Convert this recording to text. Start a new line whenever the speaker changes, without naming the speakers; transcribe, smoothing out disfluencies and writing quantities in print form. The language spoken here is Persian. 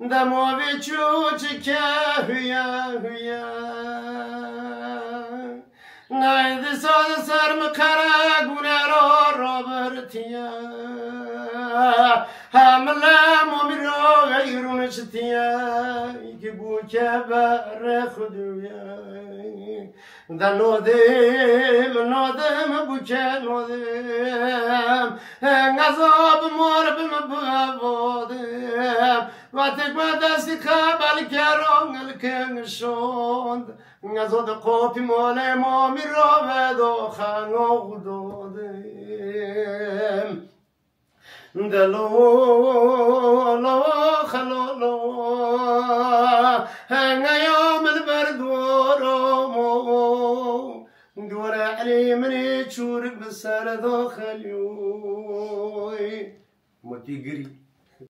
دماغی چوچی که هویا نایدی ساز سرم قرگونه را برتیا همله مومی را غیرونشتیا که بو که بر خودویا نادم بو که نادم غذاب ماربم بابادم وقتی ما دستی خبال کرانگل کنشوند غذاد قوپی مال مامی را بدو خنگ دادم دلو خلالو هنگیام البردورمو دور علی منی چورک بسر داخلیوی متیگری